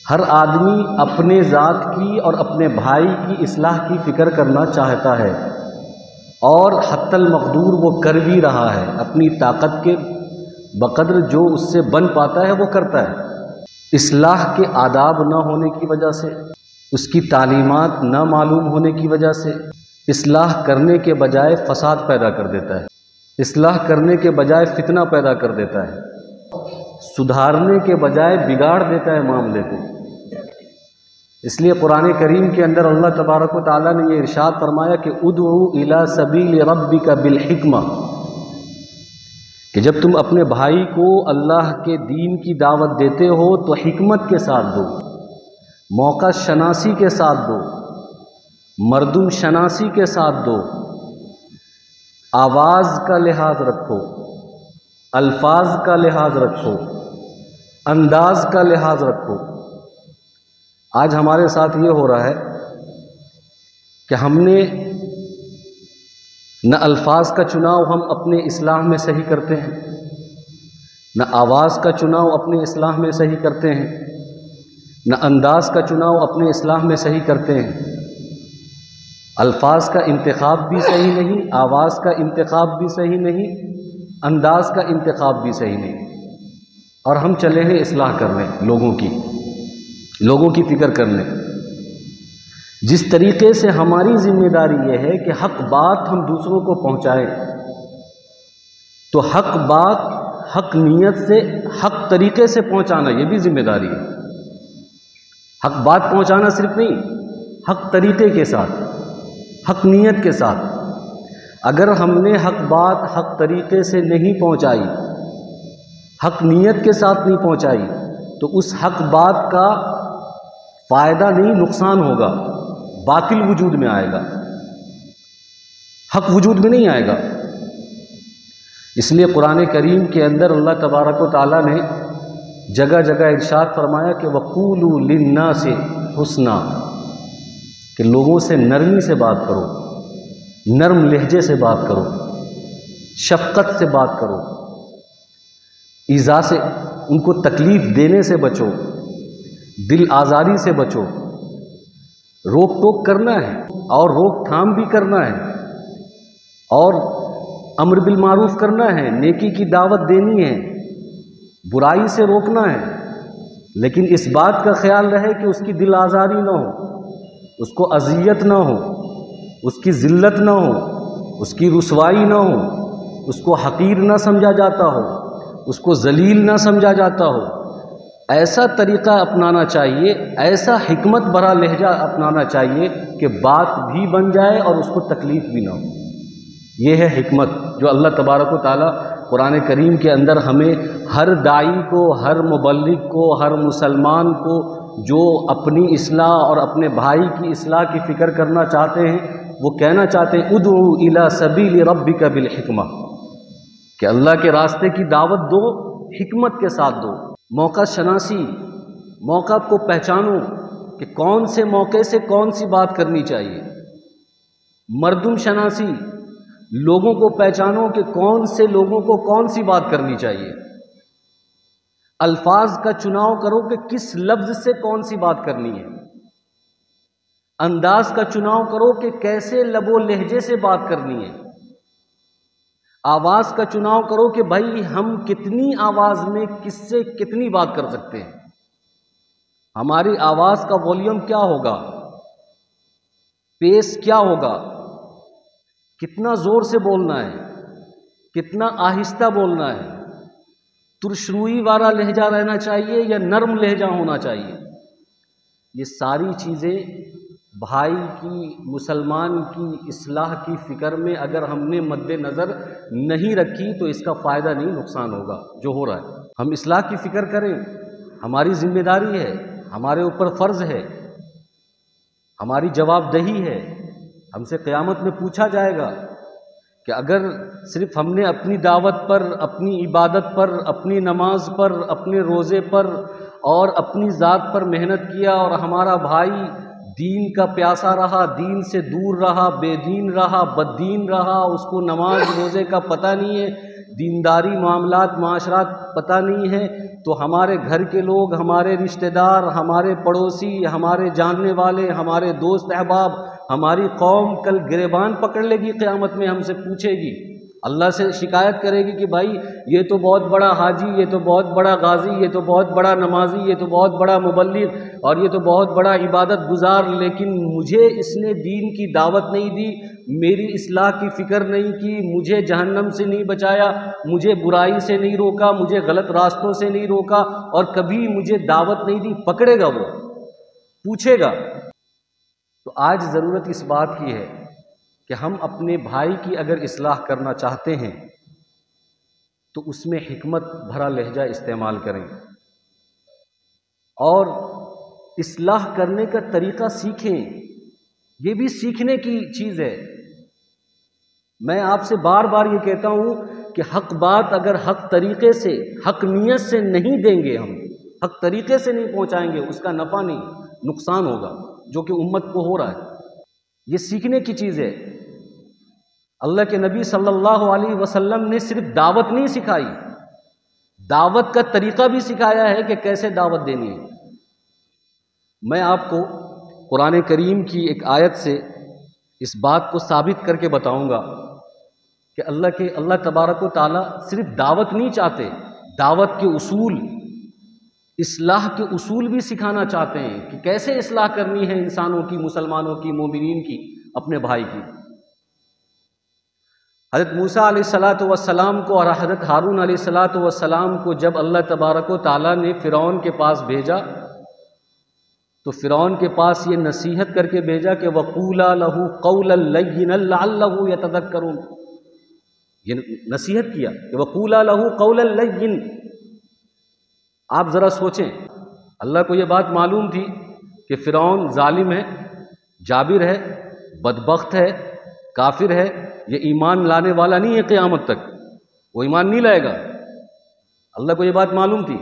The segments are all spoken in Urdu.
ہر آدمی اپنے ذات کی اور اپنے بھائی کی اصلاح کی فکر کرنا چاہتا ہے، اور حتی المقدور وہ کر بھی رہا ہے، اپنی طاقت کے بقدر جو اس سے بن پاتا ہے وہ کرتا ہے۔ اصلاح کے آداب نہ ہونے کی وجہ سے، اس کی تعلیمات نہ معلوم ہونے کی وجہ سے اصلاح کرنے کے بجائے فساد پیدا کر دیتا ہے، اصلاح کرنے کے بجائے فتنہ پیدا کر دیتا ہے، سدھارنے کے بجائے بگاڑ دیتا ہے معاملے کو۔ اس لیے قرآن کریم کے اندر اللہ تبارک و تعالیٰ نے یہ ارشاد فرمایا کہ ادعو الی سبیل ربک بالحکمہ، کہ جب تم اپنے بھائی کو اللہ کے دین کی دعوت دیتے ہو تو حکمت کے ساتھ دو، موقع شناسی کے ساتھ دو، مردم شناسی کے ساتھ دو، آواز کا لحاظ رکھو، الفاظ کا لحاظ رکھو، انداز کا لحاظ رکھو۔ آج ہمارے ساتھ یہ ہو رہا ہے کہ ہم نے نہ الفاظ کا چناؤ ہم اپنے اصلاح میں صحیح کرتے ہیں، نہ آواز کا چناؤ اپنے اصلاح میں صحیح کرتے ہیں، نہ انداز کا چناؤ اپنے اصلاح میں صحیح کرتے ہیں۔ الفاظ کا انتخاب بھی صحیح نہیں، آواز کا انتخاب بھی صحیح نہیں، انداز کا انتخاب بھی صحیح نہیں، اور ہم چلے ہیں اصلاح کرنے، لوگوں کی فکر کرنے۔ جس طریقے سے ہماری ذمہ داری یہ ہے کہ حق بات ہم دوسروں کو پہنچائیں، تو حق بات حق نیت سے، حق طریقے سے پہنچانا یہ بھی ذمہ داری ہے۔ حق بات پہنچانا صرف نہیں، حق طریقے کے ساتھ، حق نیت کے ساتھ۔ اگر ہم نے حق بات حق طریقے سے نہیں پہنچائی، حق نیت کے ساتھ نہیں پہنچائی، تو اس حق بات کا فائدہ نہیں، نقصان ہوگا، باطل وجود میں آئے گا، حق وجود میں نہیں آئے گا۔ اس لیے قرآن کریم کے اندر اللہ تبارک و تعالیٰ نے جگہ جگہ ارشاد فرمایا کہ وَقُولُوا لِلنَّاسِ حُسْنًا، کہ لوگوں سے نرمی سے بات کرو، نرم لہجے سے بات کرو، شفقت سے بات کرو، ایذا سے، ان کو تکلیف دینے سے بچو، دل آزاری سے بچو۔ روک ٹوک کرنا ہے اور روک تھام بھی کرنا ہے، اور امر بالمعروف کرنا ہے، نیکی کی دعوت دینی ہے، برائی سے روکنا ہے، لیکن اس بات کا خیال رہے کہ اس کی دل آزاری نہ ہو، اس کو اذیت نہ ہو، اس کی ذلت نہ ہو، اس کی رسوائی نہ ہو، اس کو حقیر نہ سمجھا جاتا ہو، اس کو ذلیل نہ سمجھا جاتا ہو۔ ایسا طریقہ اپنانا چاہیے، ایسا حکمت بھرا لہجہ اپنانا چاہیے کہ بات بھی بن جائے اور اس کو تکلیف بھی نہ ہو۔ یہ ہے حکمت جو اللہ تبارک و تعالیٰ قرآن کریم کے اندر ہمیں، ہر داعی کو، ہر مبلغ کو، ہر مسلمان کو جو اپنی اصلاح اور اپنے بھائی کی اصلاح کی فکر کرنا چاہتے ہیں، وہ کہنا چاہتے ہیں ادعو الی سبیل ربک بالحکمہ، کہ اللہ کے راستے کی دعوت دو، حکمت کے ساتھ دو، موقع شناسی، موقع کو پہچانو کہ کون سے موقع سے کون سی بات کرنی چاہیے، مردم شناسی، لوگوں کو پہچانو کہ کون سے لوگوں کو کون سی بات کرنی چاہیے، الفاظ کا چناؤ کرو کہ کس لفظ سے کون سی بات کرنی ہے، انداز کا چناؤ کرو کہ کیسے لب و لہجے سے بات کرنی ہے، آواز کا چناؤ کرو کہ بھائی ہم کتنی آواز میں کس سے کتنی بات کر سکتے ہیں، ہماری آواز کا والیوم کیا ہوگا، پیس کیا ہوگا، کتنا زور سے بولنا ہے، کتنا آہستہ بولنا ہے، ترشروئی والا لہجہ رہنا چاہیے یا نرم لہجہ ہونا چاہیے۔ یہ ساری چیزیں بھائی کی، مسلمان کی اصلاح کی فکر میں اگر ہم نے مد نظر نہیں رکھی تو اس کا فائدہ نہیں، نقصان ہوگا جو ہو رہا ہے۔ ہم اصلاح کی فکر کریں، ہماری ذمہ داری ہے، ہمارے اوپر فرض ہے، ہماری جواب دہی ہے، ہم سے قیامت میں پوچھا جائے گا کہ اگر صرف ہم نے اپنی دعوت پر، اپنی عبادت پر، اپنی نماز پر، اپنے روزے پر اور اپنی ذات پر محنت کیا اور ہمارا بھائی دین کا پیاسا رہا، دین سے دور رہا، بے دین رہا، بد دین رہا، اس کو نماز روزے کا پتہ نہیں ہے، دینداری معاملات معاشرات پتہ نہیں ہے تو ہمارے گھر کے لوگ، ہمارے رشتہ دار، ہمارے پڑوسی، ہمارے جاننے والے، ہمارے دوست احباب، ہماری قوم کل گریبان پکڑ لے گی، قیامت میں ہم سے پوچھے گی، اللہ سے شکایت کرے گی کہ بھائی یہ تو بہت بڑا حاجی، یہ تو بہت بڑا غازی، یہ تو بہت بڑا نمازی، یہ تو بہت بڑا مبلغ اور یہ تو بہت بڑا عبادت گزار، لیکن مجھے اس نے دین کی دعوت نہیں دی، میری اصلاح کی فکر نہیں کی، مجھے جہنم سے نہیں بچایا، مجھے برائی سے نہیں روکا، مجھے غلط راستوں سے نہیں روکا اور کبھی مجھے دعوت نہیں دی۔ پکڑے گا، وہ پوچھے گا۔ تو آج ضرورت اس بات کی ہے کہ ہم اپنے بھائی کی اگر اصلاح کرنا چاہتے ہیں تو اس میں حکمت بھرا لہجہ استعمال کریں اور اصلاح کرنے کا طریقہ سیکھیں۔ یہ بھی سیکھنے کی چیز ہے۔ میں آپ سے بار بار یہ کہتا ہوں کہ حق بات اگر حق طریقے سے، حق نیت سے نہیں دیں گے، ہم حق طریقے سے نہیں پہنچائیں گے، اس کا نفع نہیں، نقصان ہوگا، جو کہ امت کو ہو رہا ہے۔ یہ سیکھنے کی چیز ہے۔ اللہ کے نبی صلی اللہ علیہ وسلم نے صرف دعوت نہیں سکھائی، دعوت کا طریقہ بھی سکھایا ہے کہ کیسے دعوت دینی ہے۔ میں آپ کو قرآن کریم کی ایک آیت سے اس بات کو ثابت کر کے بتاؤں گا کہ اللہ تبارک و تعالیٰ صرف دعوت نہیں چاہتے، دعوت کے اصول، اصلاح کے اصول بھی سکھانا چاہتے ہیں کہ کیسے اصلاح کرنی ہے انسانوں کی، مسلمانوں کی، مومنین کی، اپنے بھائی کی۔ حضرت موسیٰ علیہ السلام کو اور حضرت ہارون علیہ السلام کو جب اللہ تبارک و تعالیٰ نے فرعون کے پاس بھیجا تو فرعون کے پاس یہ نصیحت کر کے بھیجا کہ وَقُولَا لَهُ قَوْلًا لَيِّنًا لَعَلَّهُ يَتَذَكَّرُ، یہ نصیحت کیا کہ وَقُولَا لَهُ قَوْلًا لَيِّنًا۔ آپ ذرا سوچیں، اللہ کو یہ بات معلوم تھی کہ فرعون ظالم ہے، جابر ہے، بدبخت ہے، کافر ہے، یہ ایمان لانے والا نہیں ہے قیامت تک، وہ ایمان نہیں لائے گا۔ اللہ کو یہ بات معلوم تھی،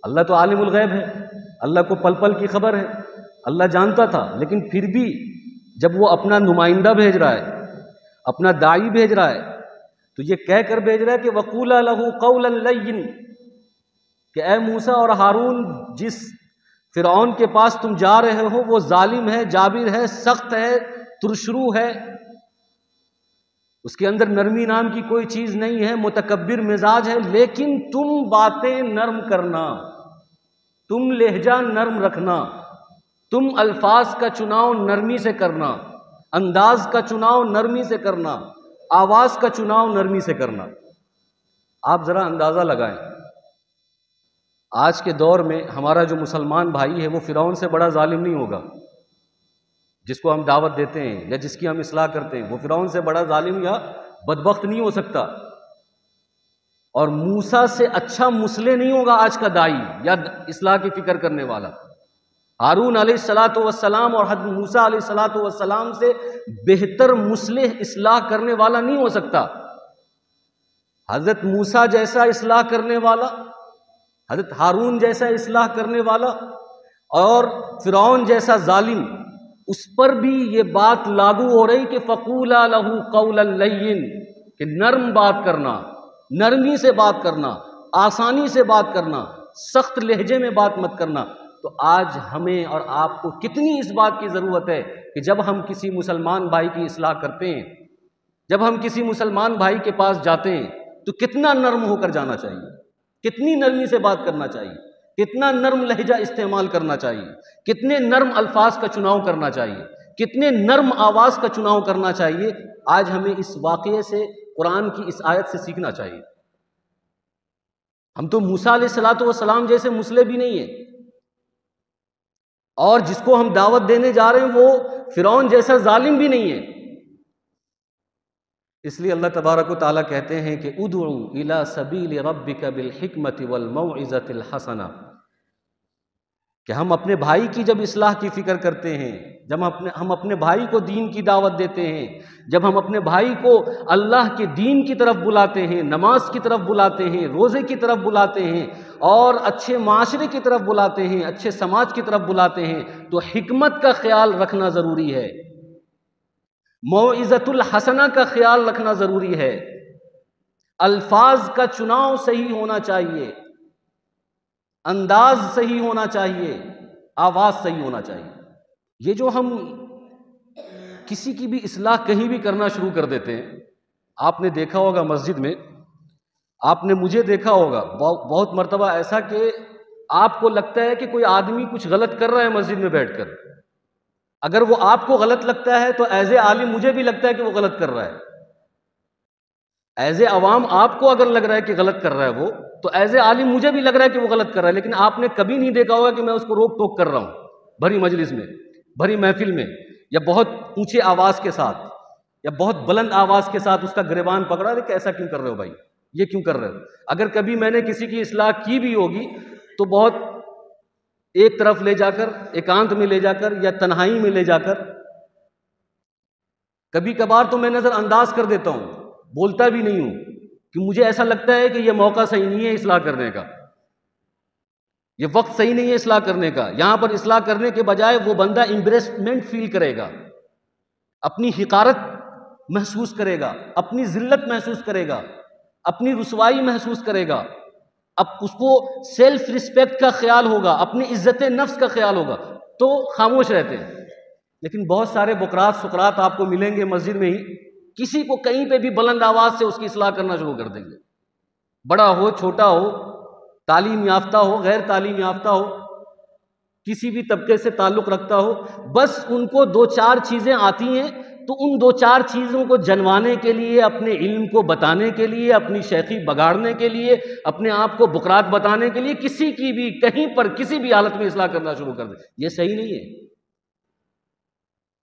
اللہ تو عالم الغیب ہے، اللہ کو پل پل کی خبر ہے، اللہ جانتا تھا، لیکن پھر بھی جب وہ اپنا نمائندہ بھیج رہا ہے، اپنا داعی بھیج رہا ہے، تو یہ کہہ کر بھیج رہا ہے کہ وَقُولَا لَهُ قَوْلًا لَيِّنًا، کہ اے موسیٰ اور ہارون، جس فرعون کے پاس تم جا رہے ہو وہ ظالم ہے، جابر ہے، سخت ہے، ترشرو ہے، اس کے اندر نرمی نام کی کوئی چیز نہیں ہے، متکبر مزاج ہے، لیکن تم باتیں نرم کرنا، تم لہجہ نرم رکھنا، تم الفاظ کا چناؤ نرمی سے کرنا، انداز کا چناؤ نرمی سے کرنا، آواز کا چناؤ نرمی سے کرنا۔ آپ ذرا اندازہ لگائیں، آج کے دور میں ہمارا جو مسلمان بھائی ہے وہ فرعون سے بڑا ظالم نہیں ہوگا، جس کو ہم دعوت دیتے ہیں یا جس کی ہم اصلاح کرتے ہیں، وہ فرعون سے بڑا ظالم یا بدبخت نہیں ہو سکتا، اور موسیٰ سے اچھا مصلح نہیں ہوگا آج کا داعی یا اصلاح کی فکر کرنے والا۔ ہارون علیہ السلام اور حضرت موسیٰ علیہ السلام سے بہتر مصلح اصلاح کرنے والا نہیں ہو سکتا۔ حضرت موسیٰ جیسا اصلاح کرنے والا، حضرت ہارون جیسا اصلاح کرنے والا اور فرعون جیسا ظالم، اس پر بھی یہ بات لاگو ہو رہی کہ فَقُولَا لَهُ قَوْلًا لَيِّنًا، کہ نرم بات کرنا، نرمی سے بات کرنا، آسانی سے بات کرنا، سخت لہجے میں بات مت کرنا۔ تو آج ہمیں اور آپ کو کتنی اس بات کی ضرورت ہے کہ جب ہم کسی مسلمان بھائی کی اصلاح کرتے ہیں، جب ہم کسی مسلمان بھائی کے پاس جاتے ہیں تو کتنا نرم ہو کر جانا چاہیے، کتنی نرمی سے بات کرنا چاہیے، کتنا نرم لہجہ استعمال کرنا چاہیے، کتنے نرم الفاظ کا چناؤ کرنا چاہیے، کتنے نرم آواز کا چناؤ کرنا چاہیے۔ آج ہمیں اس واقعے سے، قرآن کی اس آیت سے سیکھنا چاہیے۔ ہم تو موسیٰ علیہ السلام جیسے مصلح بھی نہیں ہیں، اور جس کو ہم دعوت دینے جا رہے ہیں وہ فرعون جیسا ظالم بھی نہیں ہے۔ اس لیے اللہ تبارک و تعالیٰ کہتے ہیں کہ ادعو الی سبیل ربک بالحکمت والموعظۃ الحسنہ، کہ ہم اپنے بھائی کی جب اصلاح کی فکر کرتے ہیں، جب ہم اپنے بھائی کو دین کی دعوت دیتے ہیں، جب ہم اپنے بھائی کو اللہ کے دین کی طرف بلاتے ہیں، نماز کی طرف بلاتے ہیں، روزے کی طرف بلاتے ہیں اور اچھے معاشرے کی طرف بلاتے ہیں، اچھے سماج کی طرف بلاتے ہیں، تو حکمت کا خیال رکھنا ضروری ہے، موعظۃ الحسنہ کا خیال رکھنا ضروری ہے، الفاظ کا چناؤ صحیح ہونا چاہیے، انداز صحیح ہونا چاہیے، آواز صحیح ہونا چاہیے۔ یہ جو ہم کسی کی بھی اصلاح کہیں بھی کرنا شروع کر دیتے ہیں، آپ نے دیکھا ہوگا مسجد میں، آپ نے مجھے دیکھا ہوگا بہت مرتبہ ایسا کہ آپ کو لگتا ہے کہ کوئی آدمی کچھ غلط کر رہا ہے مسجد میں بیٹھ کر، اگر وہ آپ کو غلط لگتا ہے تو ایز اے عالم مجھے بھی لگتا ہے کہ وہ غلط کر رہا ہے، ایز اے عوام آپ کو اگر لگ رہا ہے کہ غلط کر رہا ہے وہ، تو ایز اے عالم مجھے بھی لگ رہا ہے کہ وہ غلط کر رہا ہے، لیکن آپ نے کبھی نہیں دیکھا ہوگا کہ میں اس کو روک ٹوک کر رہا ہوں بھری مجلس میں، بھری محفل میں، یا بہت اونچے آواز کے ساتھ یا بہت بلند آواز کے ساتھ اس کا گریبان پکڑا کہ ایسا کیوں کر رہے ہو بھائی، یہ کیوں کر رہے ہو۔ اگر کبھی میں نے کسی کی اصلاح کی بھی ہوگی تو بہت ایک طرف لے جا کر، ایکانت میں لے جا کر یا تنہائی میں لے جا کر، کبھی کبھار تو میں نظر انداز کر دیتا ہوں، بولتا بھی نہیں ہوں، کہ مجھے ایسا لگتا ہے کہ یہ موقع صحیح نہیں ہے اصلاح کرنے کا، یہ وقت صحیح نہیں ہے اصلاح کرنے کا۔ یہاں پر اصلاح کرنے کے بجائے وہ بندہ امبریسمنٹ فیل کرے گا، اپنی حقارت محسوس کرے گا، اپنی ذلت محسوس کرے گا، اپنی رسوائی محسوس کرے گا، اب اس کو سیلف رسپیکٹ کا خیال ہوگا، اپنی عزت نفس کا خیال ہوگا، تو خاموش رہتے ہیں۔ لیکن بہت سارے بکرات سقرات آپ کو ملیں گے مسجد میں ہی، کسی کو کہیں پہ بھی بلند آواز سے اس کی اصلاح کرنا شروع کر دیں گے، بڑا ہو چھوٹا ہو، تعلیم یافتہ ہو غیر تعلیم یافتہ ہو، کسی بھی طبقے سے تعلق رکھتا ہو، بس ان کو دو چار چیزیں آتی ہیں تو ان دو چار چیزوں کو جنوانے کے لیے، اپنے علم کو بتانے کے لیے، اپنی شیخی بگاڑنے کے لیے، اپنے آپ کو بکرات بتانے کے لیے کسی کی بھی کہیں پر کسی بھی حالت میں اصلاح کرنا شروع کر دیں۔ یہ صحیح نہیں ہے۔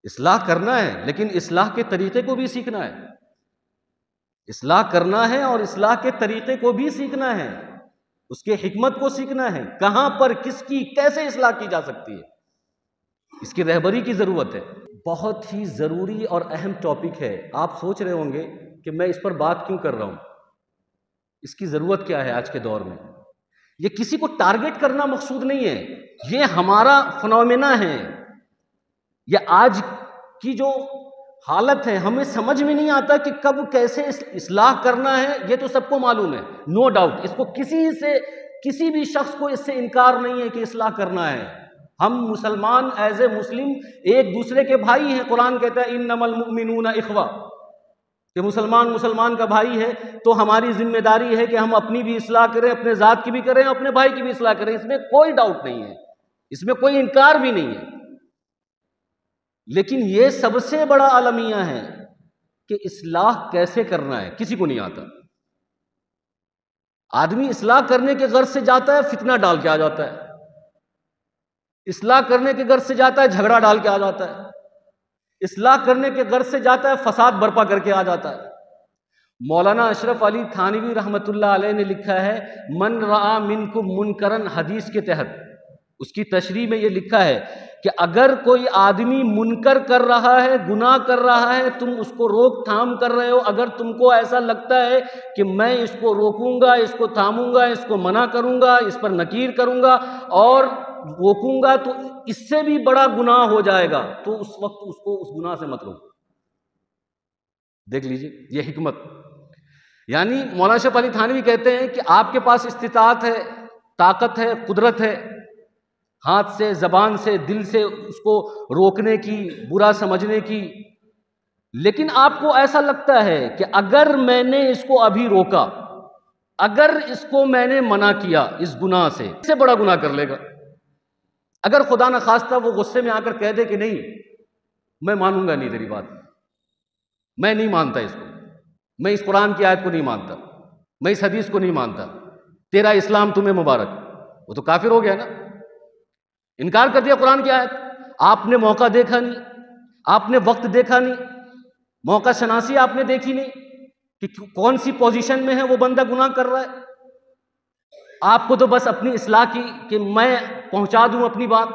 اصلاح کرنا ہے لیکن اصلاح کے طریقے کو بھی سیکھنا ہے، اصلاح کرنا ہے اور اصلاح کے طریقے کو بھی سیکھنا ہے، اس کے حکمت کو سیکھنا ہے، کہاں پر کس کی کیسے اصلاح کی جا سکتی ہے، اس کی رہبری کی ضرورت ہے۔ بہت ہی ضروری اور اہم ٹاپک ہے۔ آپ سوچ رہے ہوں گے کہ میں اس پر بات کیوں کر رہا ہوں، اس کی ضرورت کیا ہے آج کے دور میں۔ یہ کسی کو ٹارگٹ کرنا مقصود نہیں ہے، یہ ہمارا فنومینا ہے، یہ آج کی جو حالت ہے، ہمیں سمجھ میں نہیں آتا کہ کب کیسے اصلاح کرنا ہے۔ یہ تو سب کو معلوم ہے، نو ڈاؤٹ، اس کو کسی بھی شخص کو اس سے انکار نہیں ہے کہ اصلاح کرنا ہے۔ ہم مسلمان ایز اے مسلم ایک دوسرے کے بھائی ہیں، قرآن کہتا ہے انما المؤمنون اخوہ، کہ مسلمان کا بھائی ہے، تو ہماری ذمہ داری ہے کہ ہم اپنی بھی اصلاح کریں، اپنے ذات کی بھی کریں، اپنے بھائی کی بھی اصلاح کریں، اس میں کوئی ڈاؤٹ نہیں ہے، اس میں کوئی انکار بھی نہیں ہے۔ لیکن یہ سب سے بڑا المیہ ہے کہ اصلاح کیسے کرنا ہے، کسی کو نہیں آتا۔ آدمی اصلاح کرنے کے غرض سے جاتا ہے، فتنہ ڈال کے آ جاتا ہے، اصلاح کرنے کے غرض سے جاتا ہے، جھگڑا ڈال کے آ جاتا ہے، اصلاح کرنے کے غرض سے جاتا ہے، فساد برپا کر کے آ جاتا ہے۔ مولانا اشرف علی تھانوی رحمۃ اللہ علیہ نے لکھا ہے من رآ منکم منکرن، حدیث کے تحت اس کی تشریح میں یہ لکھا ہے کہ اگر کوئی آدمی منکر کر رہا ہے، گناہ کر رہا ہے، تم اس کو روک تھام کر رہے ہو، اگر تم کو ایسا لگتا ہے کہ میں اس کو روکوں گا، اس کو تھاموں گا، اس کو منع کروں گا، اس پر نکیر کروں گا اور روکوں گا تو اس سے بھی بڑا گناہ ہو جائے گا، تو اس وقت اس کو اس گناہ سے مت روکو۔ دیکھ لیجئے یہ حکمت، یعنی مولانا اشرف علی تھانوی کہتے ہیں کہ آپ کے پاس استطاعت ہے، طاقت ہے، قدرت ہے، ہاتھ سے، زبان سے، دل سے اس کو روکنے کی، برا سمجھنے کی، لیکن آپ کو ایسا لگتا ہے کہ اگر میں نے اس کو ابھی روکا، اگر اس کو میں نے منع کیا اس گناہ سے، اس سے بڑا گناہ کر لے گا۔ اگر خدا نخواستہ وہ غصے میں آ کر کہہ دے کہ نہیں میں مانوں گا نہیں تیری بات، میں نہیں مانتا اس کو، میں اس قرآن کی آیت کو نہیں مانتا، میں اس حدیث کو نہیں مانتا، تیرا اسلام تمہیں مبارک، وہ تو کافر ہو گیا نا، انکار کر دیا قرآن کی آیت۔ آپ نے موقع دیکھا نہیں، آپ نے وقت دیکھا نہیں، موقع شناسی آپ نے دیکھی نہیں کہ کون سی پوزیشن میں ہے وہ بندہ گناہ کر رہا ہے، آپ کو تو بس اپنی اصلاح کی کہ میں پہنچا دوں اپنی بات۔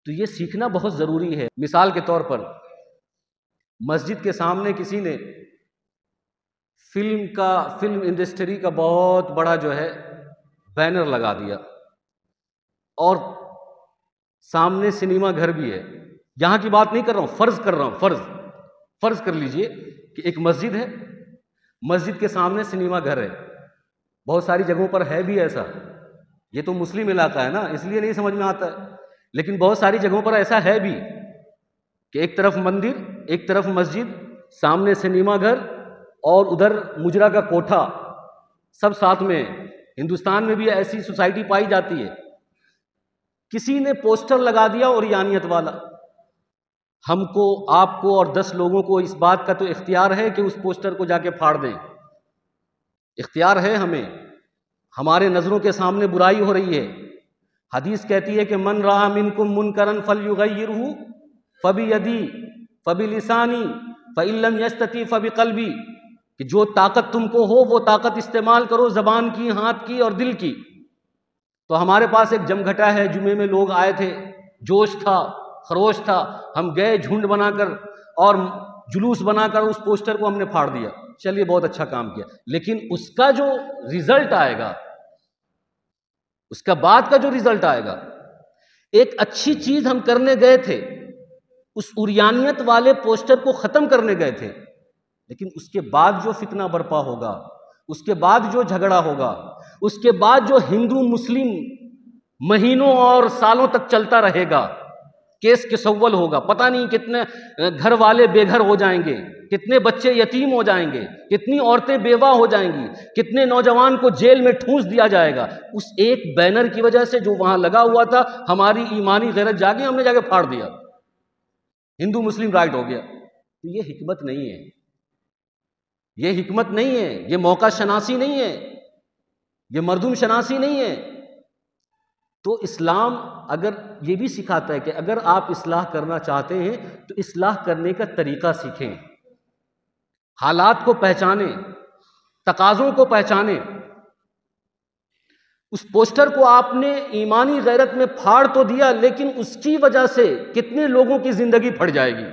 تو یہ سیکھنا بہت ضروری ہے۔ مثال کے طور پر مسجد کے سامنے کسی نے فلم انڈسٹری کا بہت بڑا جو ہے بینر لگا دیا، اور سامنے سنیما گھر بھی ہے۔ یہاں کی بات نہیں کر رہا ہوں، فرض کر رہا ہوں، فرض کر لیجئے کہ ایک مسجد ہے، مسجد کے سامنے سنیما گھر ہے، بہت ساری جگہوں پر ہے بھی ایسا، یہ تو مسلم علاقہ ہے نا اس لیے نہیں سمجھ میں آتا ہے، لیکن بہت ساری جگہوں پر ایسا ہے بھی کہ ایک طرف مندر، ایک طرف مسجد، سامنے سنیما گھر اور ادھر مجرا کا کوٹھا، سب ساتھ میں۔ ہندوستان میں بھی ایسی سوسائٹی پائی جاتی ہے۔ کسی نے پوسٹر لگا دیا اوریانیت والا، ہم کو، آپ کو اور 10 لوگوں کو اس بات کا تو اختیار ہے کہ اس پوسٹر کو جا کے پھاڑ دیں، اختیار ہے ہمیں۔ ہمارے نظروں کے سامنے برائی ہو رہی ہے، حدیث کہتی ہے کہ من رأى منکم منکرا فلیغیرہ فبیدی فبلسانی فإن لم یستطع فبقلبی، کہ جو طاقت تم کو ہو وہ طاقت استعمال کرو، زبان کی، ہاتھ کی اور دل کی۔ تو ہمارے پاس ایک جمگھٹا ہے، جمعے میں لوگ آئے تھے، جوش تھا، خروش تھا، ہم گئے جھنڈ بنا کر اور جلوس بنا کر اس پوسٹر کو ہم نے پھاڑ دیا، چلیے بہت اچھا کام کیا، لیکن اس کا جو ریزلٹ آئے گا، اس کا بعد کا جو ریزلٹ آئے گا، ایک اچھی چیز ہم کرنے گئے تھے، اس اوریانیت والے پوسٹر کو ختم کرنے گئے تھے، لیکن اس کے بعد جو فتنہ برپا ہوگا، اس کے بعد جو جھگڑا ہوگا، اس کے بعد جو ہندو مسلم مہینوں اور سالوں تک چلتا رہے گا، کیس کسول ہوگا، پتہ نہیں کتنے گھر والے بے گھر ہو جائیں گے، کتنے بچے یتیم ہو جائیں گے، کتنی عورتیں بیوہ ہو جائیں گی، کتنے نوجوان کو جیل میں ٹھونس دیا جائے گا، اس ایک بینر کی وجہ سے جو وہاں لگا ہوا تھا، ہماری ایمانی غیرت جاگی، ہم نے جا کے پھاڑ دیا، ہندو مسلم رائٹ ہو گیا۔ تو یہ حکمت نہیں ہے، یہ حکمت نہیں ہے، یہ موقع شناسی نہیں ہے، یہ مردم شناسی نہیں ہے۔ تو اسلام اگر یہ بھی سکھاتا ہے کہ اگر آپ اصلاح کرنا چاہتے ہیں تو اصلاح کرنے کا طریقہ سیکھیں، حالات کو پہچانیں، تقاضوں کو پہچانیں۔ اس پوسٹر کو آپ نے ایمانی غیرت میں پھاڑ تو دیا، لیکن اس کی وجہ سے کتنے لوگوں کی زندگی پھٹ جائے گی،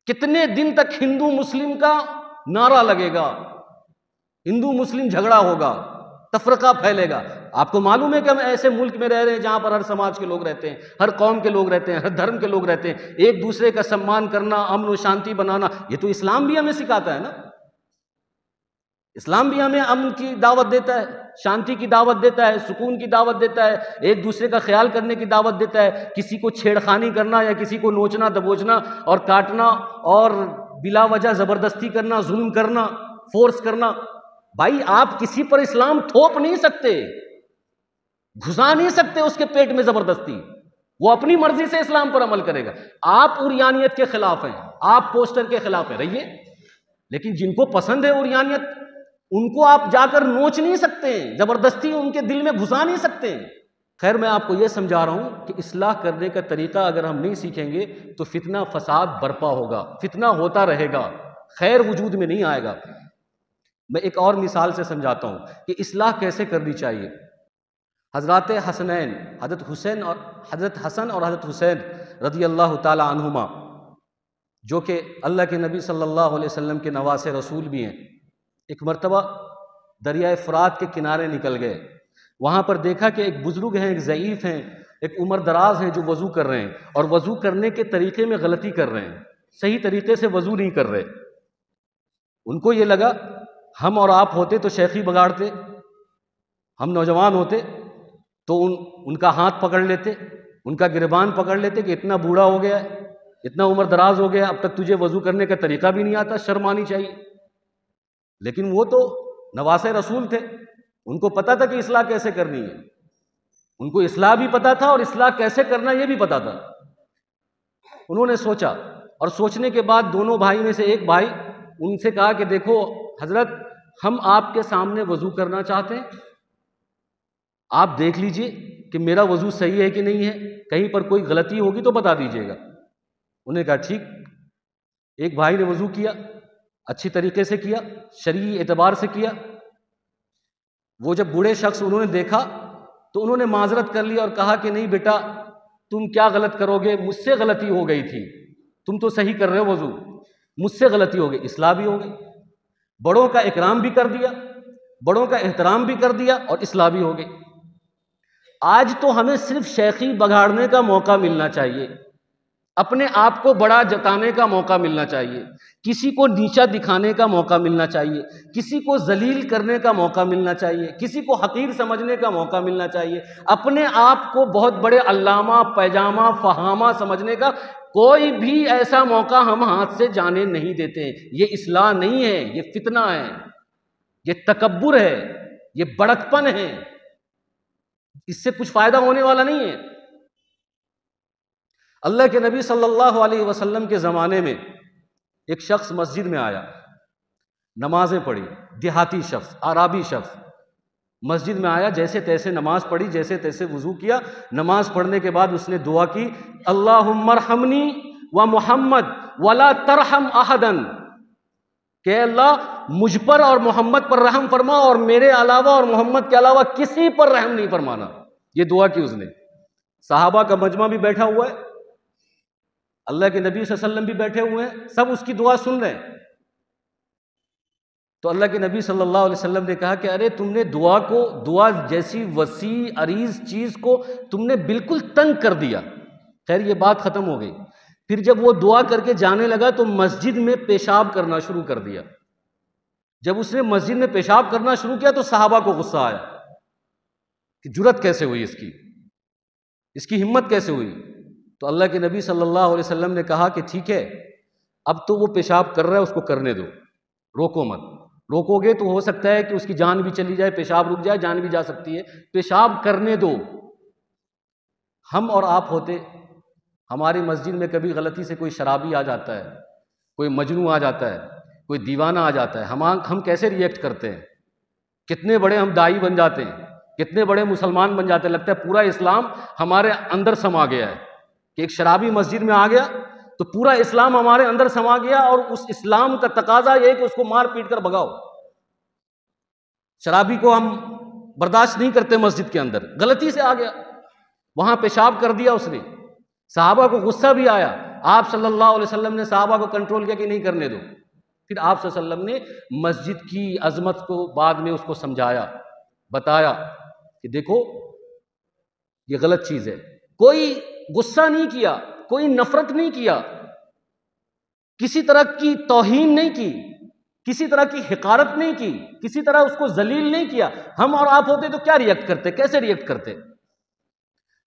کتنے دن تک ہندو مسلم کا نعرہ لگے گا، ہندو مسلم جھگڑا ہوگا، تفرقہ پھیلے گا۔ آپ کو معلوم ہے کہ ہم ایسے ملک میں رہ رہے ہیں جہاں پر ہر سماج کے لوگ رہتے ہیں، ہر قوم کے لوگ رہتے ہیں، ہر دھرم کے لوگ رہتے ہیں، ایک دوسرے کا سمان کرنا، امن و شانتی بنانا، یہ تو اسلام بھی ہمیں سکھاتا ہے نا۔ اسلام بھی ہمیں امن کی دعوت دیتا ہے، شانتی کی دعوت دیتا ہے، سکون کی دعوت دیتا ہے، ایک دوسرے کا خیال کرنے کی دعوت دیتا ہے۔ کسی کو چھیڑخانی کرنا یا کسی کو نوچنا دبوچنا اور کاٹنا اور بلا وجہ زبردستی کرنا، ظلم کرنا، فورس کرنا، بھائی آپ کسی پر اسلام تھوپ نہیں سکتے، گھسا نہیں سکتے اس کے پیٹ میں زبردستی، وہ اپنی مرضی سے اسلام پر عمل کرے گا۔ آپ اوریانیت کے خلاف ہیں، آپ پوسٹر کے خلاف ہیں، رہیے، لیکن جن کو پسند ہے اوریانیت ان کو آپ جا کر نوچ نہیں سکتے، زبردستی ان کے دل میں گھسا نہیں سکتے۔ خیر میں آپ کو یہ سمجھا رہا ہوں کہ اصلاح کرنے کا طریقہ اگر ہم نہیں سیکھیں گے تو فتنہ فساد برپا ہوگا، فتنہ ہوتا رہے گا، خیر وجود میں نہیں آئے گا۔ میں ایک اور مثال سے سمجھاتا ہوں کہ اصلاح کیسے کرنی چاہیے۔ حضرات حسنین، حضرت حسن اور حضرت حسین رضی اللہ تعالی عنہما، جو کہ اللہ کے نبی صلی اللہ علیہ وسلم کے نواسے رسول بھی ہیں، ایک مرتبہ دریائے فرات کے کنارے نکل گئے، وہاں پر دیکھا کہ ایک بزرگ ہیں، ایک ضعیف ہیں، ایک عمر دراز ہیں جو وضو کر رہے ہیں، اور وضو کرنے کے طریقے میں غلطی کر رہے ہیں، صحیح طریقے سے وضو نہیں کر رہے۔ ان کو یہ لگا ہم اور آپ ہوتے تو شیخی بگاڑتے، ہم نوجوان ہوتے تو ان کا ہاتھ پکڑ لیتے، ان کا گریبان پکڑ لیتے کہ اتنا بوڑھا ہو گیا ہے، اتنا عمر دراز ہو گیا، اب تک تجھے وضو کرنے کا طریقہ بھی نہیں آتا، شرم آنی چاہیے۔ لیکن وہ تو نواسے رسول تھے، ان کو پتا تھا کہ اصلاح کیسے کرنی ہے، ان کو اصلاح بھی پتا تھا اور اصلاح کیسے کرنا یہ بھی پتا تھا۔ انہوں نے سوچا، اور سوچنے کے بعد دونوں بھائی میں سے ایک بھائی ان سے کہا کہ دیکھو حضرت، ہم آپ کے سامنے وضو کرنا چاہتے ہیں، آپ دیکھ لیجئے کہ میرا وضو صحیح ہے کہ نہیں ہے، کہیں پر کوئی غلطی ہوگی تو بتا دیجئے گا۔ انہوں نے کہا ٹھیک۔ ایک بھائی نے وضو کیا، اچھی طریقے سے کیا، شرعی اعتبار سے کیا۔ وہ جب بوڑھے شخص انہوں نے دیکھا تو انہوں نے معذرت کر لی اور کہا کہ نہیں بیٹا، تم کیا غلط کرو گے، مجھ سے غلطی ہو گئی تھی، تم تو صحیح کر رہے ہو وضو، مجھ سے غلطی ہو گئی، اصلاح بھی ہو گئی، بڑوں کا اکرام بھی کر دیا، بڑوں کا احترام بھی کر دیا اور اصلاح بھی ہو گئی۔ آج تو ہمیں صرف شیخی بگاڑنے کا موقع ملنا چاہیے، اپنے آپ کو بڑا جتانے کا موقع ملنا چاہیے، کسی کو نیچا دکھانے کا موقع ملنا چاہیے، کسی کو ذلیل کرنے کا موقع ملنا چاہیے، کسی کو حقیر سمجھنے کا موقع ملنا چاہیے، اپنے آپ کو بہت بڑے علامہ پیجامہ فہامہ سمجھنے کا کوئی بھی ایسا موقع ہم ہاتھ سے جانے نہیں دیتے ہیں۔ یہ اصلاح نہیں ہے، یہ فتنہ ہے، یہ تکبر ہے، یہ بڑکپن ہے، اس سے کچھ فائدہ ہونے والا نہیں ہے۔ اللہ کے نبی صلی اللہ علیہ وسلم کے زمانے میں ایک شخص مسجد میں آیا، نمازیں پڑھی، دیہاتی شخص، عرابی شخص مسجد میں آیا، جیسے تیسے نماز پڑھی، جیسے تیسے وضو کیا، نماز پڑھنے کے بعد اس نے دعا کی، اللہم ارحمنی و محمد ولا ترحم احدا، کہ اللہ مجھ پر اور محمد پر رحم فرما اور میرے علاوہ اور محمد کے علاوہ کسی پر رحم نہیں فرمانا۔ یہ دعا کی اس نے۔ صحابہ کا مجمع بھی بیٹھا ہوا ہے، اللہ کے نبی صلی اللہ علیہ وسلم بھی بیٹھے ہوئے ہیں، سب اس کی دعا سن رہے ہیں۔ تو اللہ کے نبی صلی اللہ علیہ وسلم نے کہا کہ ارے تم نے دعا جیسی وسیع عریض چیز کو تم نے بالکل تنگ کر دیا۔ خیر یہ بات ختم ہو گئی۔ پھر جب وہ دعا کر کے جانے لگا تو مسجد میں پیشاب کرنا شروع کر دیا۔ جب اس نے مسجد میں پیشاب کرنا شروع کیا تو صحابہ کو غصہ آیا کہ جرأت کیسے ہوئی اس کی ہمت کیسے ہوئی؟ تو اللہ کے نبی صلی اللہ علیہ وسلم نے کہا کہ ٹھیک ہے، اب تو وہ پیشاب کر رہا ہے، اس کو کرنے دو، روکو مت۔ روکو گے تو ہو سکتا ہے کہ اس کی جان بھی چلی جائے، پیشاب رک جائے، جان بھی جا سکتی ہے، پیشاب کرنے دو۔ ہم اور آپ ہوتے، ہماری مسجد میں کبھی غلطی سے کوئی شرابی آ جاتا ہے، کوئی مجنون آ جاتا ہے، کوئی دیوانہ آ جاتا ہے، ہم کیسے ریئیکٹ کرتے ہیں؟ کتنے بڑے ہم داعی بن جاتے ہیں، کتنے بڑے مسلمان بن جاتے ہیں، لگتا ہے پورا اسلام ہمارے اندر سما گیا ہے کہ ایک شرابی مسجد میں آ گیا تو پورا اسلام ہمارے اندر سما گیا، اور اس اسلام کا تقاضا یہ ہے کہ اس کو مار پیٹ کر بھگاؤ۔ شرابی کو ہم برداشت نہیں کرتے، مسجد کے اندر غلطی سے آ گیا، وہاں پیشاب کر دیا اس نے، صحابہ کو غصہ بھی آیا، آپ صلی اللہ علیہ وسلم نے صحابہ کو کنٹرول کیا کہ نہیں کرنے دو۔ پھر آپ صلی اللہ علیہ وسلم نے مسجد کی عظمت کو بعد میں اس کو سمجھایا، بتایا کہ دیکھو یہ غلط چیز ہے۔ کوئی غصہ نہیں کیا، کوئی نفرت نہیں کیا، کسی طرح کی توہین نہیں کی، کسی طرح کی حقارت نہیں کی، کسی طرح اس کو ذلیل نہیں کیا۔ ہم اور آپ ہوتے تو کیا ریئیکٹ کرتے، کیسے ریئیکٹ کرتے؟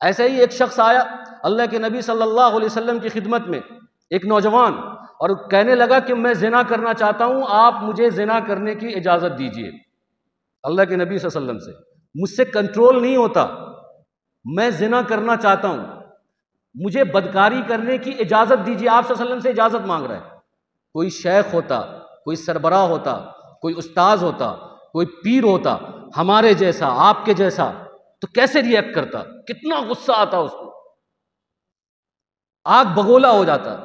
ایسے ہی ایک شخص آیا اللہ کے نبی صلی اللہ علیہ وسلم کی خدمت میں، ایک نوجوان، اور کہنے لگا کہ میں زنا کرنا چاہتا ہوں، آپ مجھے زنا کرنے کی اجازت دیجیے۔ اللہ کے نبی صلی اللہ علیہ وسلم سے، مجھ سے کنٹرول نہیں ہوتا، میں زنا کرنا چاہتا ہوں، مجھے بدکاری کرنے کی اجازت دیجیے۔ آپ صلی اللہ علیہ وسلم سے اجازت مانگ رہا ہے۔ کوئی شیخ ہوتا، کوئی سربراہ ہوتا، کوئی استاذ ہوتا، کوئی پیر ہوتا ہمارے جیسا، آپ کے جیسا، تو کیسے ریئیکٹ کرتا؟ کتنا غصہ آتا اس کو، آگ بگولا ہو جاتا،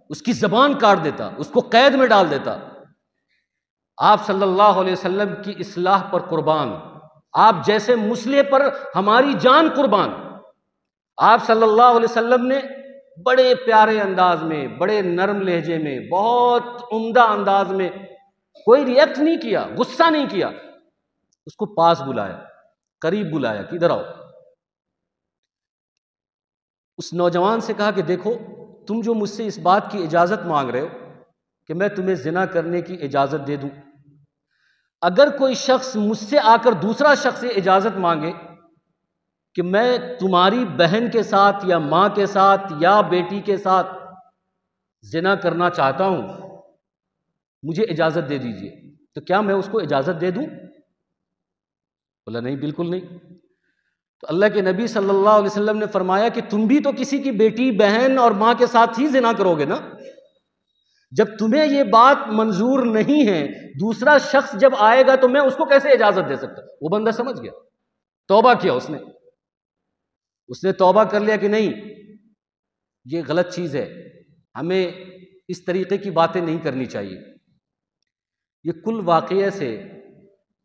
اس کی زبان کاٹ دیتا، اس کو قید میں ڈال دیتا۔ آپ صلی اللہ علیہ وسلم کی اصلاح پر قربان، آپ جیسے مصلح پر ہماری جان قربان۔ آپ صلی اللہ علیہ وسلم نے بڑے پیارے انداز میں، بڑے نرم لہجے میں، بہت عمدہ انداز میں کوئی ریئیکٹ نہیں کیا، غصہ نہیں کیا، اس کو پاس بلایا، قریب بلایا کہ ادھر آؤ۔ اس نوجوان سے کہا کہ دیکھو تم جو مجھ سے اس بات کی اجازت مانگ رہے ہو کہ میں تمہیں زنا کرنے کی اجازت دے دوں، اگر کوئی شخص مجھ سے آ کر دوسرا شخص سے اجازت مانگے کہ میں تمہاری بہن کے ساتھ یا ماں کے ساتھ یا بیٹی کے ساتھ زنا کرنا چاہتا ہوں، مجھے اجازت دے دیجیے، تو کیا میں اس کو اجازت دے دوں؟ بولا نہیں، بالکل نہیں۔ تو اللہ کے نبی صلی اللہ علیہ وسلم نے فرمایا کہ تم بھی تو کسی کی بیٹی، بہن اور ماں کے ساتھ ہی زنا کرو گے نا۔ جب تمہیں یہ بات منظور نہیں ہے، دوسرا شخص جب آئے گا تو میں اس کو کیسے اجازت دے سکتا؟ وہ بندہ سمجھ گیا، توبہ کیا اس نے توبہ کر لیا کہ نہیں، یہ غلط چیز ہے، ہمیں اس طریقے کی باتیں نہیں کرنی چاہیے۔ یہ کل واقعے سے،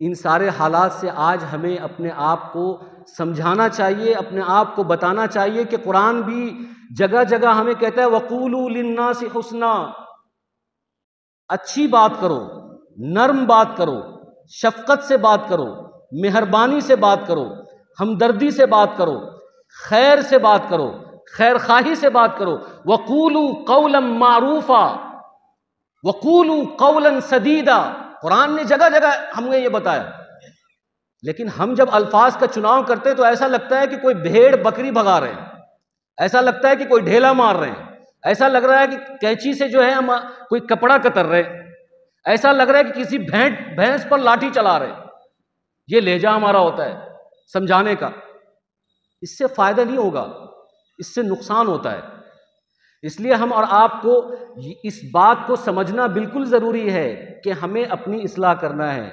ان سارے حالات سے آج ہمیں اپنے آپ کو سمجھانا چاہیے، اپنے آپ کو بتانا چاہیے کہ قرآن بھی جگہ جگہ ہمیں کہتا ہے وَقُولُوا لِلنَّاسِ حُسْنًا، اچھی بات کرو، نرم بات کرو، شفقت سے بات کرو، مہربانی سے بات کرو، ہمدردی سے بات کرو، خیر سے بات کرو، خیر خواہی سے بات کرو. وَقُولُوا قَوْلًا مَّعْرُوفًا وَقُولُوا قَوْلًا سَدِيدًا. قرآن نے جگہ جگہ ہمیں یہ بتایا. لیکن ہم جب الفاظ کا چناؤ کرتے تو ایسا لگتا ہے کہ کوئی بھیڑ بکری بھگا رہے ہیں، ایسا لگتا ہے کہ کوئی ڈھیلا مار رہے ہیں، ایسا لگ رہا ہے کہ کینچی سے جو ہے ہم کوئی کپڑا کتر رہے ہیں، ایسا لگ رہا ہے کہ کسی بھینس پر لاٹھی چلا رہے ہیں. یہ لہجہ ہمارا ہوتا ہے سمجھانے کا. اس سے فائدہ نہیں ہوگا، اس سے نقصان ہوتا ہے. اس لیے ہم اور آپ کو اس بات کو سمجھنا بالکل ضروری ہے کہ ہمیں اپنی اصلاح کرنا ہے،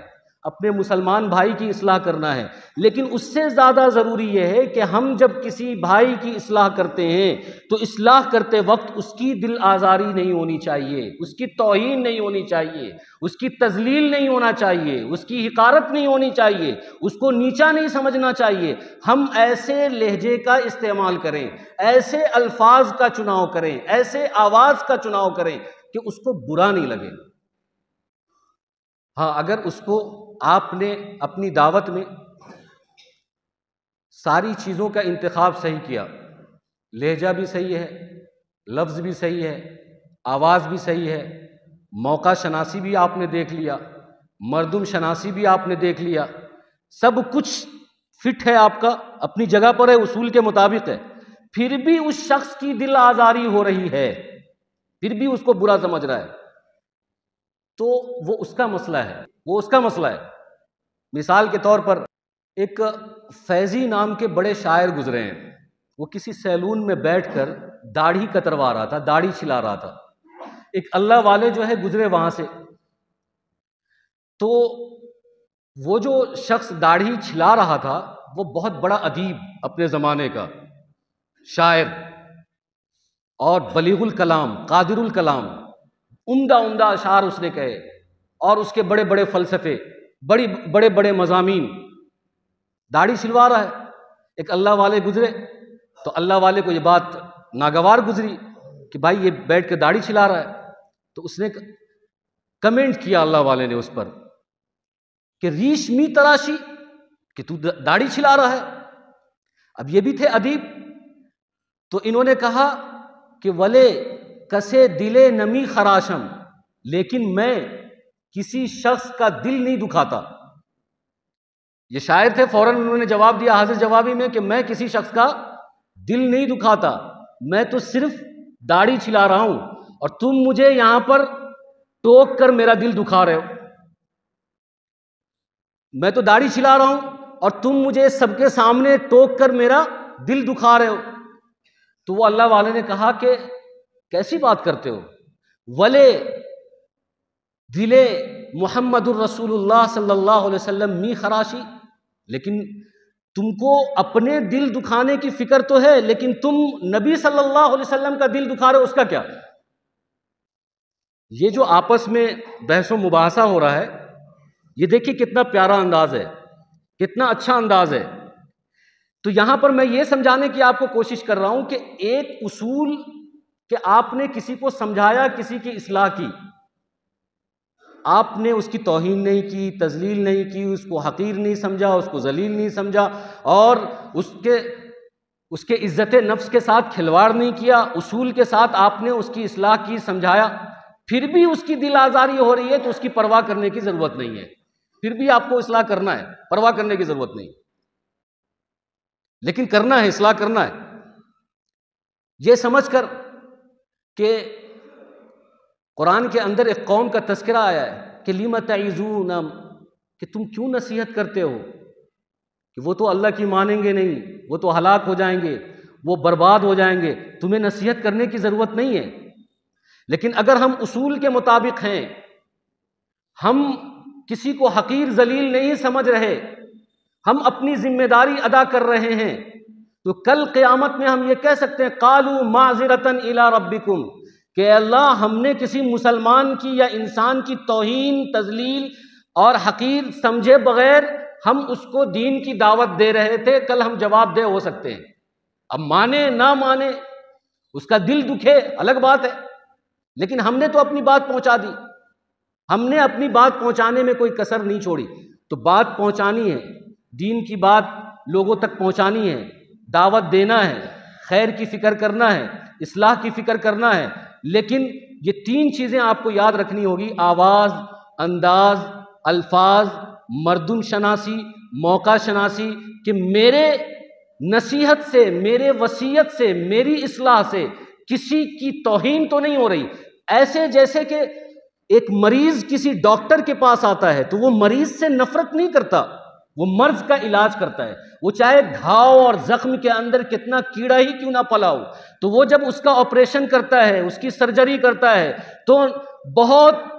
اپنے مسلمان بھائی کی اصلاح کرنا ہے. لیکن اس سے زیادہ ضروری یہ ہے کہ ہم جب کسی بھائی کی اصلاح کرتے ہیں تو اصلاح کرتے وقت اس کی دل آزاری نہیں ہونی چاہیے، اس کی توہین نہیں ہونی چاہیے، اس کی تذلیل نہیں ہونا چاہیے، اس کی حقارت نہیں ہونی چاہیے، اس کو نیچا نہیں سمجھنا چاہیے. ہم ایسے لہجے کا استعمال کریں، ایسے الفاظ کا چناؤ کریں، ایسے آواز کا چناؤ کریں کہ اس کو برا نہیں لگے. ہاں، اگر اس کو آپ نے اپنی دعوت میں ساری چیزوں کا انتخاب صحیح کیا، لہجہ بھی صحیح ہے، لفظ بھی صحیح ہے، آواز بھی صحیح ہے، موقع شناسی بھی آپ نے دیکھ لیا، مردم شناسی بھی آپ نے دیکھ لیا، سب کچھ فٹ ہے، آپ کا اپنی جگہ پر ہے، اصول کے مطابق ہے، پھر بھی اس شخص کی دل آزاری ہو رہی ہے، پھر بھی اس کو برا سمجھ رہا ہے، تو وہ اس کا مسئلہ ہے، وہ اس کا مسئلہ ہے. مثال کے طور پر ایک فیضی نام کے بڑے شاعر گزرے ہیں، وہ کسی سیلون میں بیٹھ کر داڑھی کتروا رہا تھا، داڑھی چھلا رہا تھا. ایک اللہ والے جو ہے گزرے وہاں سے، تو وہ جو شخص داڑھی چھلا رہا تھا وہ بہت بڑا ادیب، اپنے زمانے کا شاعر اور بلیغ الکلام، قادر الکلام، عمدہ عمدہ اشعار اس نے کہے، اور اس کے بڑے بڑے فلسفے، بڑے بڑے مضامین. داڑھی چھلوا رہا ہے، ایک اللہ والے گزرے تو اللہ والے کو یہ بات ناگوار گزری کہ بھائی یہ بیٹھ کے داڑھی چھلا رہا ہے. تو اس نے کمنٹ کیا اللہ والے نے اس پر کہ ریشمی تراشی، کہ تو داڑھی چھلا رہا ہے. اب یہ بھی تھے ادیب، تو انہوں نے کہا کہ ولے کسے دلے نمی خراشم، لیکن میں کسی شخص کا دل نہیں دکھاتا. یہ شاعر تھے، فوراً انہوں نے جواب دیا حاضر جوابی میں کہ میں کسی شخص کا دل نہیں دکھاتا، میں تو صرف داڑھی چھلا رہا ہوں، اور تم مجھے یہاں پر ٹوک کر میرا دل دکھا رہے ہو. میں تو داڑھی چھلا رہا ہوں اور تم مجھے سب کے سامنے ٹوک کر میرا دل دکھا رہے ہو. تو وہ اللہ والے نے کہا کہ کیسی بات کرتے ہو، ولے دلے محمد الرسول اللہ صلی اللہ علیہ وسلم می خراشی، لیکن تم کو اپنے دل دکھانے کی فکر تو ہے، لیکن تم نبی صلی اللہ علیہ وسلم کا دل دکھا رہے ہو، اس کا کیا؟ یہ جو آپس میں بحث و مباحثہ ہو رہا ہے، یہ دیکھیے کتنا پیارا انداز ہے، کتنا اچھا انداز ہے. تو یہاں پر میں یہ سمجھانے کی آپ کو کوشش کر رہا ہوں کہ ایک اصول کہ آپ نے کسی کو سمجھایا، کسی کی اصلاح کی، آپ نے اس کی توہین نہیں کی، تذلیل نہیں کی، اس کو حقیر نہیں سمجھا، اس کو ذلیل نہیں سمجھا، اور اس کے عزت نفس کے ساتھ کھلواڑ نہیں کیا، اصول کے ساتھ آپ نے اس کی اصلاح کی، سمجھایا، پھر بھی اس کی دل آزاری ہو رہی ہے تو اس کی پرواہ کرنے کی ضرورت نہیں ہے. پھر بھی آپ کو اصلاح کرنا ہے، پرواہ کرنے کی ضرورت نہیں، لیکن کرنا ہے، اصلاح کرنا ہے، یہ سمجھ کر کہ قرآن کے اندر ایک قوم کا تذکرہ آیا ہے کہ لِمَ تَعِظُونَ، کہ تم کیوں نصیحت کرتے ہو، کہ وہ تو اللہ کی مانیں گے نہیں، وہ تو ہلاک ہو جائیں گے، وہ برباد ہو جائیں گے، تمہیں نصیحت کرنے کی ضرورت نہیں ہے. لیکن اگر ہم اصول کے مطابق ہیں، ہم کسی کو حقیر ذلیل نہیں سمجھ رہے، ہم اپنی ذمہ داری ادا کر رہے ہیں، تو کل قیامت میں ہم یہ کہہ سکتے ہیں قالوا معذرۃ الی ربکم، کہ اللہ ہم نے کسی مسلمان کی یا انسان کی توہین، تذلیل اور حقیر سمجھے بغیر ہم اس کو دین کی دعوت دے رہے تھے، کل ہم جواب دہ ہو سکتے ہیں. اب مانے نہ مانے، اس کا دل دکھے الگ بات ہے، لیکن ہم نے تو اپنی بات پہنچا دی، ہم نے اپنی بات پہنچانے میں کوئی کسر نہیں چھوڑی. تو بات پہنچانی ہے، دین کی بات لوگوں تک پہنچانی ہے، دعوت دینا ہے، خیر کی فکر کرنا ہے، اصلاح کی فکر کرنا ہے، لیکن یہ 3 چیزیں آپ کو یاد رکھنی ہوگی: آواز، انداز، الفاظ، مردم شناسی، موقع شناسی، کہ میرے نصیحت سے، میرے وصیت سے، میری اصلاح سے کسی کی توہین تو نہیں ہو رہی۔ ایسے جیسے کہ ایک مریض کسی ڈاکٹر کے پاس آتا ہے تو وہ مریض سے نفرت نہیں کرتا، وہ مرض کا علاج کرتا ہے، وہ چاہے گھاؤ اور زخم کے اندر کتنا کیڑا ہی کیوں نہ پلا ہو، تو وہ جب اس کا آپریشن کرتا ہے، اس کی سرجری کرتا ہے، تو بہت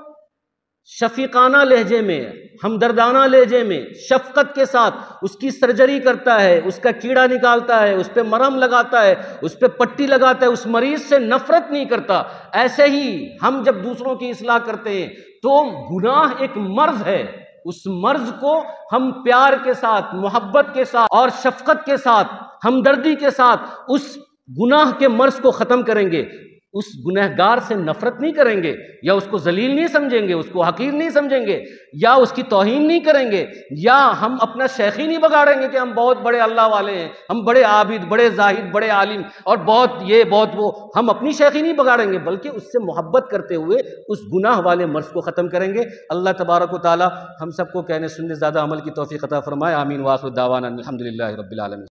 شفیقانہ لہجے میں، ہمدردانہ لہجے میں، شفقت کے ساتھ اس کی سرجری کرتا ہے، اس کا کیڑا نکالتا ہے، اس پہ مرہم لگاتا ہے، اس پہ پٹی لگاتا ہے، اس مریض سے نفرت نہیں کرتا۔ ایسے ہی ہم جب دوسروں کی اصلاح کرتے ہیں تو گناہ ایک مرض ہے، اس مرض کو ہم پیار کے ساتھ، محبت کے ساتھ اور شفقت کے ساتھ، ہمدردی کے ساتھ اس گناہ کے مرض کو ختم کریں گے۔ اس گنہگار سے نفرت نہیں کریں گے، یا اس کو ذلیل نہیں سمجھیں گے، اس کو حقیر نہیں سمجھیں گے، یا اس کی توہین نہیں کریں گے، یا ہم اپنا شیخی نہیں بگاڑیں گے کہ ہم بہت بڑے اللہ والے ہیں، ہم بڑے عابد، بڑے زاہد، بڑے عالم اور بہت یہ بہت وہ، ہم اپنی شیخی نہیں بگاڑیں گے، بلکہ اس سے محبت کرتے ہوئے اس گناہ والے مرض کو ختم کریں گے۔ اللہ تبارک و تعالی ہم سب کو کہنے سننے زیادہ عمل کی توفیق عطا فرمائے۔ آمین۔ وآخر دعوانا الحمدللہ رب العالمین۔